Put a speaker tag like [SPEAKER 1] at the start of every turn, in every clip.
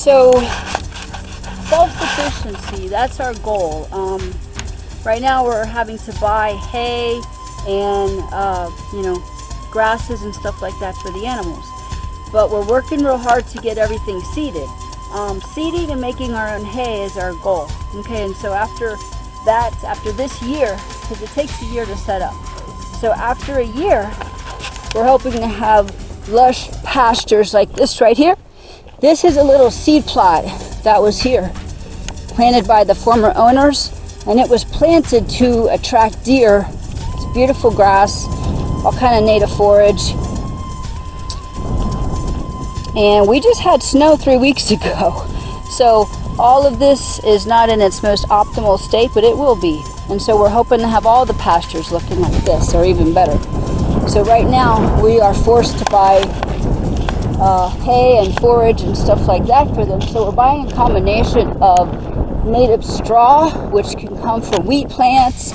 [SPEAKER 1] So self-sufficiency, that's our goal. Right now we're having to buy hay and grasses and stuff like that for the animals, but we're working real hard to get everything seeded. Seeding and making our own hay is our goal. Okay, and so after this year, because it takes a year to set up, so after a year we're hoping to have lush pastures like this right here. This is a little seed plot that was here, planted by the former owners, and it was planted to attract deer. It's beautiful grass, all kind of native forage. And we just had snow 3 weeks ago. So all of this is not in its most optimal state, but it will be. And so we're hoping to have all the pastures looking like this, or even better. So right now we are forced to buy hay and forage and stuff like that for them. So we're buying a combination of native straw, which can come from wheat plants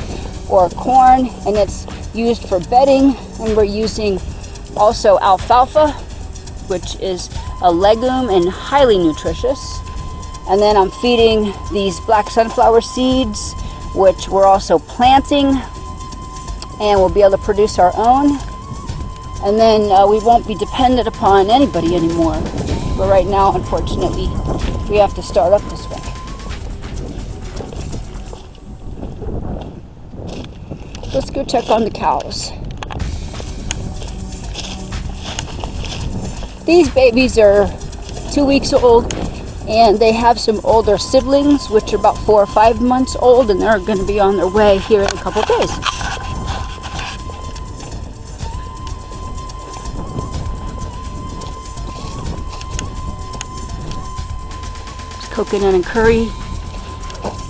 [SPEAKER 1] or corn, and it's used for bedding. And we're using also alfalfa, which is a legume and highly nutritious. And then I'm feeding these black sunflower seeds, which we're also planting, and we'll be able to produce our own. And then we won't be dependent upon anybody anymore. But right now, unfortunately, we have to start up this way. Let's go check on the cows. These babies are 2 weeks old, and they have some older siblings, which are about 4 or 5 months old, and they're going to be on their way here in a couple of days. Coconut and curry.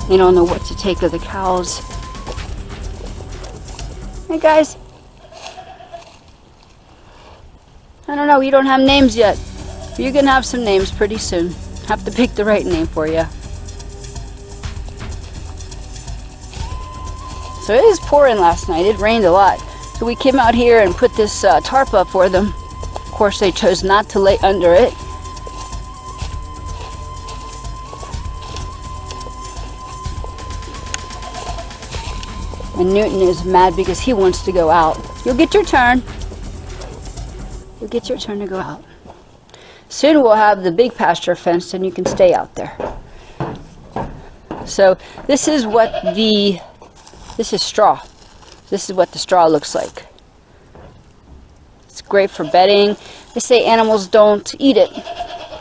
[SPEAKER 1] They don't know what to take of the cows. Hey guys. I don't know, you don't have names yet. You're gonna have some names pretty soon. Have to pick the right name for you. So it was pouring last night. It rained a lot. So we came out here and put this tarp up for them. Of course, they chose not to lay under it. And Newton is mad because he wants to go out. You'll get your turn. You'll get your turn to go out. Soon we'll have the big pasture fenced and you can stay out there. So this is straw. This is what the straw looks like. It's great for bedding. They say animals don't eat it,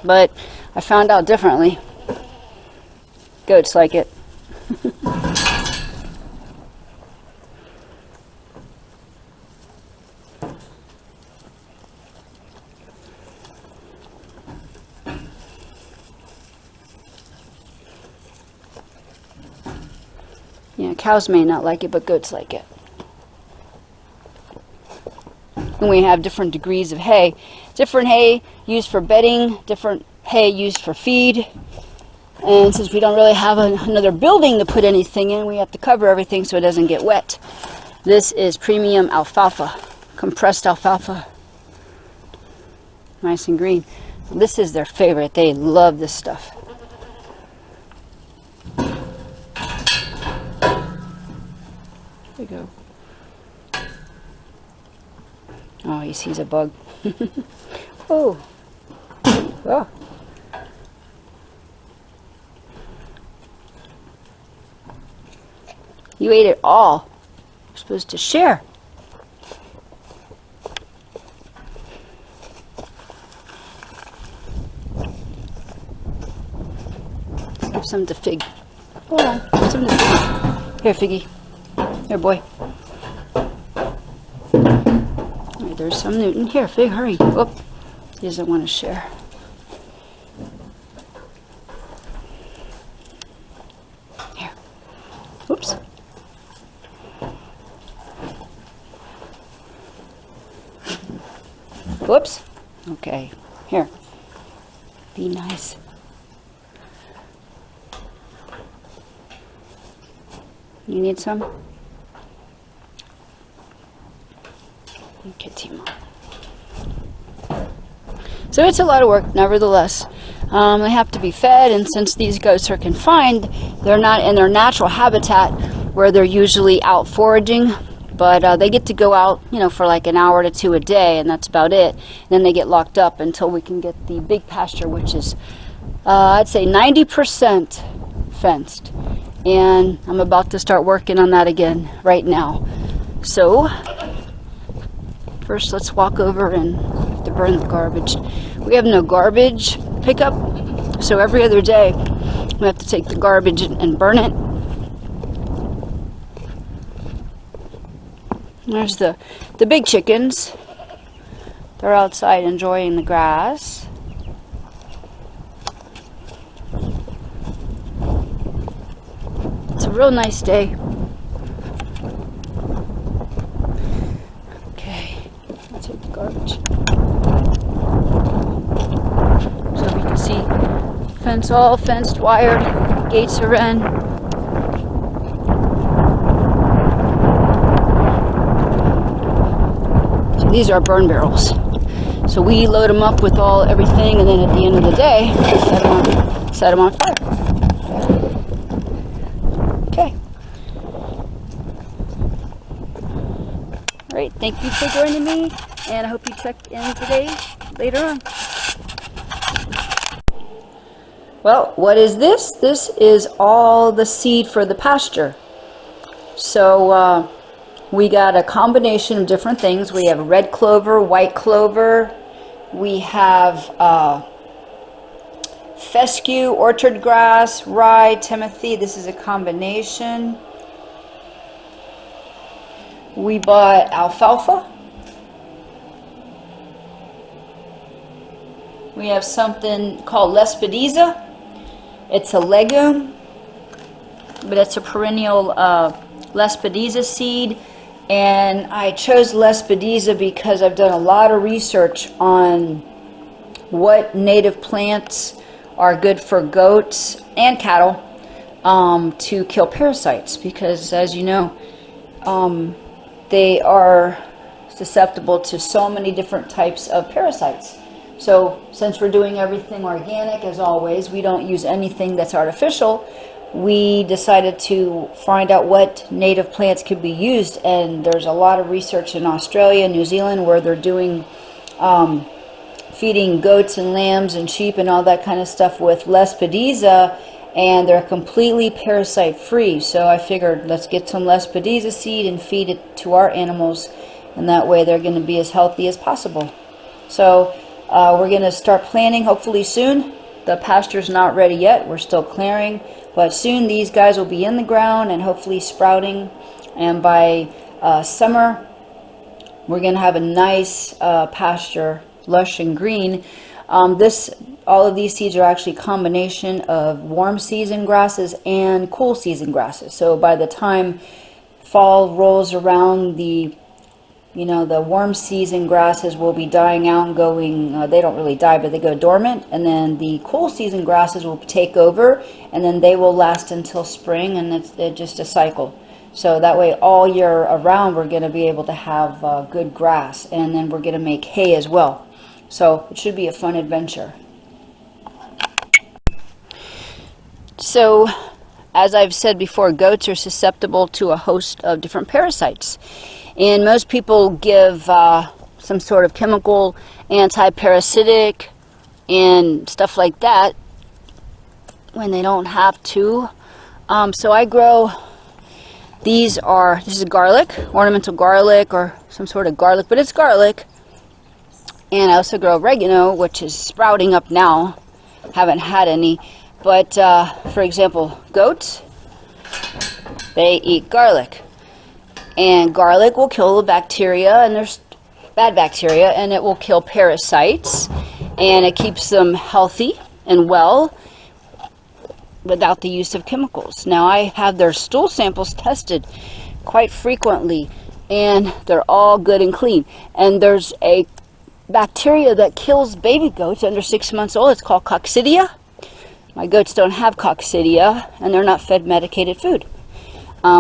[SPEAKER 1] but I found out differently. Goats like it. Yeah, cows may not like it, but goats like it. And we have different degrees of hay. Different hay used for bedding, different hay used for feed. And since we don't really have another building to put anything in, we have to cover everything so it doesn't get wet. This is premium alfalfa, compressed alfalfa. Nice and green. This is their favorite. They love this stuff. There you go. Oh, he sees a bug. Oh. Oh. You ate it all. You're supposed to share. Give some to Fig. Hold on. Give some to Fig. Here, Figgy. Here, boy. Right, there's some Newton. Here, Fig, hurry. Whoop. He doesn't want to share. Here. Whoops. Whoops. Okay. Here. Be nice. You need some? Okay, Timo. So it's a lot of work, nevertheless. They have to be fed, and since these goats are confined, they're not in their natural habitat where they're usually out foraging, but they get to go out, you know, for like an hour to two a day, and that's about it. And then they get locked up until we can get the big pasture, which is, I'd say 90% fenced. And I'm about to start working on that again right now. So first, let's walk over and to burn the garbage. We have no garbage pickup, so every other day we have to take the garbage and burn it. There's the big chickens. They're outside enjoying the grass. It's a real nice day. Take the garbage. So we can see fence, all fenced, wired, gates are in. So these are burn barrels. So we load them up with everything, and then at the end of the day, set them on fire. Okay. Great, thank you for joining me, and I hope you check in today later on. Well, what is this? This is all the seed for the pasture. So we got a combination of different things. We have red clover, white clover. We have fescue, orchard grass, rye, timothy. This is a combination. We bought alfalfa. We have something called lespedeza. It's a legume, but it's a perennial lespedeza seed. And I chose lespedeza because I've done a lot of research on what native plants are good for goats and cattle to kill parasites, because as you know, they are susceptible to so many different types of parasites. So since we're doing everything organic, as always, we don't use anything that's artificial. We decided to find out what native plants could be used, and there's a lot of research in Australia, New Zealand, where they're doing feeding goats and lambs and sheep and all that kind of stuff with lespedeza, and they're completely parasite free. So I figured, let's get some lespedeza seed and feed it to our animals, and that way they're going to be as healthy as possible. So we're going to start planting hopefully soon. The pasture's not ready yet, we're still clearing, but soon these guys will be in the ground and hopefully sprouting, and by summer we're going to have a nice pasture, lush and green. All of these seeds are actually a combination of warm season grasses and cool season grasses. So by the time fall rolls around, the warm season grasses will be dying out and going, they don't really die, but they go dormant. And then the cool season grasses will take over, and then they will last until spring, and it's just a cycle. So that way all year around we're going to be able to have good grass, and then we're going to make hay as well. So it should be a fun adventure. So, as I've said before, goats are susceptible to a host of different parasites. And most people give some sort of chemical anti-parasitic and stuff like that when they don't have to. So I grow, this is garlic, ornamental garlic, or some sort of garlic, but it's garlic. And I also grow oregano, which is sprouting up now. Haven't had any. But, for example, goats, they eat garlic. And garlic will kill the bacteria, and there's bad bacteria, and it will kill parasites. And it keeps them healthy and well without the use of chemicals. Now, I have their stool samples tested quite frequently, and they're all good and clean. And there's a bacteria that kills baby goats under 6 months old. It's called coccidia. My goats don't have coccidia, and they're not fed medicated food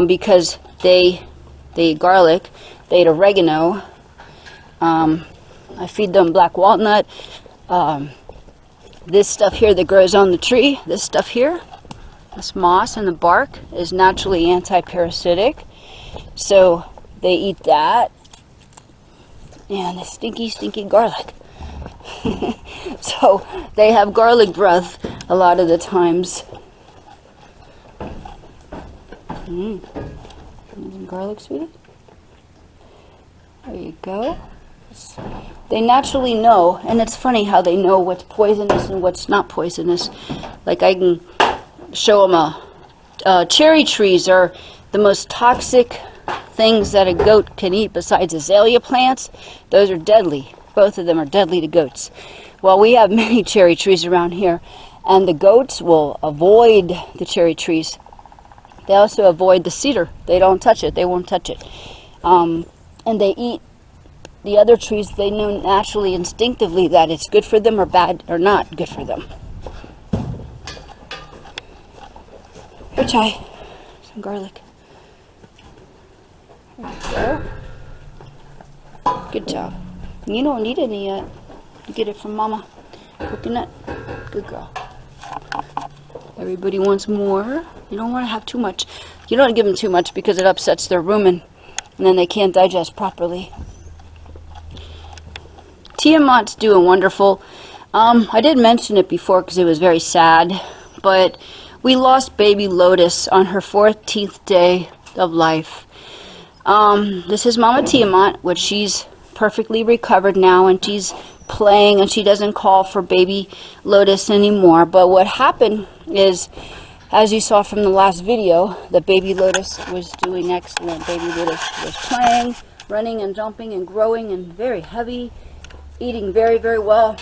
[SPEAKER 1] because they eat garlic, they eat oregano. I feed them black walnut, This stuff here that grows on the tree, this stuff here, this moss and the bark is naturally anti-parasitic. So they eat that. And the stinky, stinky garlic. So they have garlic breath a lot of the times. Some garlic, sweetie. There you go. They naturally know, and it's funny how they know what's poisonous and what's not poisonous. Like I can show them cherry trees are the most toxic things that a goat can eat besides azalea plants. Those are deadly. Both of them are deadly to goats. Well, we have many cherry trees around here, and the goats will avoid the cherry trees. They also avoid the cedar. They don't touch it. They won't touch it. And they eat the other trees. They know naturally, instinctively that it's good for them or bad or not good for them. Here, Chai. Some garlic. There you go. Good job. You don't need any yet. You get it from Mama. Coconut. Good girl. Everybody wants more. You don't want to have too much. You don't give them too much because it upsets their rumen, and then they can't digest properly. Tiamat's doing wonderful. I did mention it before because it was very sad, but we lost baby Lotus on her 14th day of life. This is Mama Tiamat, which she's perfectly recovered now, and she's playing, and she doesn't call for baby Lotus anymore. But what happened is, as you saw from the last video, the baby Lotus was doing excellent. Baby Lotus was playing, running and jumping and growing and very heavy, eating very, very well.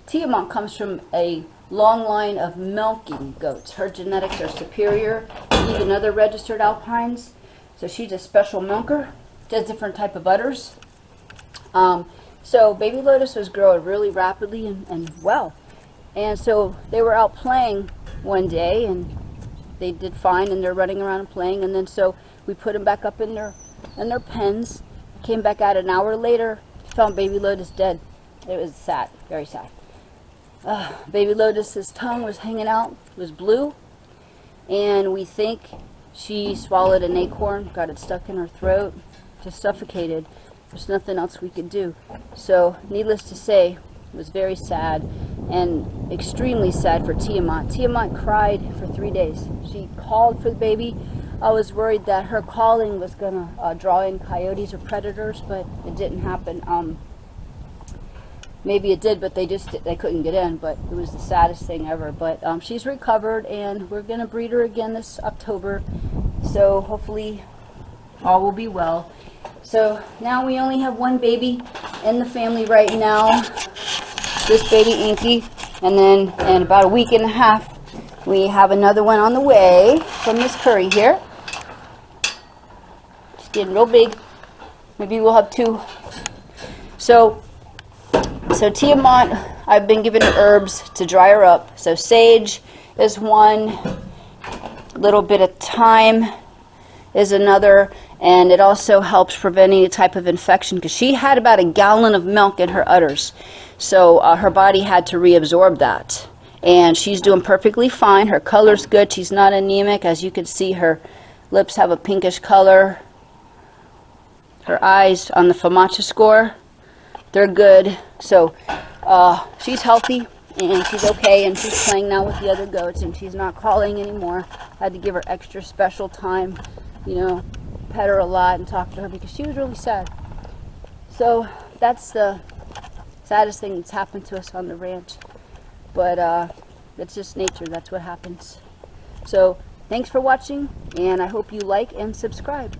[SPEAKER 1] Tiamat comes from a long line of milking goats. Her genetics are superior to even other registered alpines, so she's a special milker. Does different type of udders. So baby Lotus was growing really rapidly and well. And so they were out playing one day, and they did fine, and they're running around and playing. And then so we put them back up in their pens. Came back out an hour later, found baby Lotus dead. It was sad, very sad. Baby Lotus's tongue was hanging out, was blue, and we think she swallowed an acorn, got it stuck in her throat, just suffocated. There's nothing else we could do. So needless to say, it was very sad and extremely sad for Tiamat. Tiamat cried for 3 days. She called for the baby. I was worried that her calling was gonna draw in coyotes or predators, but it didn't happen. Maybe it did, but they couldn't get in. But it was the saddest thing ever. But she's recovered, and we're gonna breed her again this October. So hopefully all will be well. So now we only have one baby in the family right now, this baby Inky, and then in about a week and a half we have another one on the way from Miss Curry here. She's getting real big. Maybe we'll have two. So Tiamat, I've been giving her herbs to dry her up. So sage is one, a little bit of thyme is another, and it also helps prevent any type of infection, because she had about a gallon of milk in her udders, so her body had to reabsorb that, and she's doing perfectly fine. Her color's good. She's not anemic. As you can see, her lips have a pinkish color. Her eyes on the FAMACHA score, they're good. So she's healthy and she's okay, and she's playing now with the other goats, and she's not calling anymore. I had to give her extra special time, you know, pet her a lot and talk to her because she was really sad. So that's the saddest thing that's happened to us on the ranch. But it's just nature. That's what happens. So thanks for watching, and I hope you like and subscribe.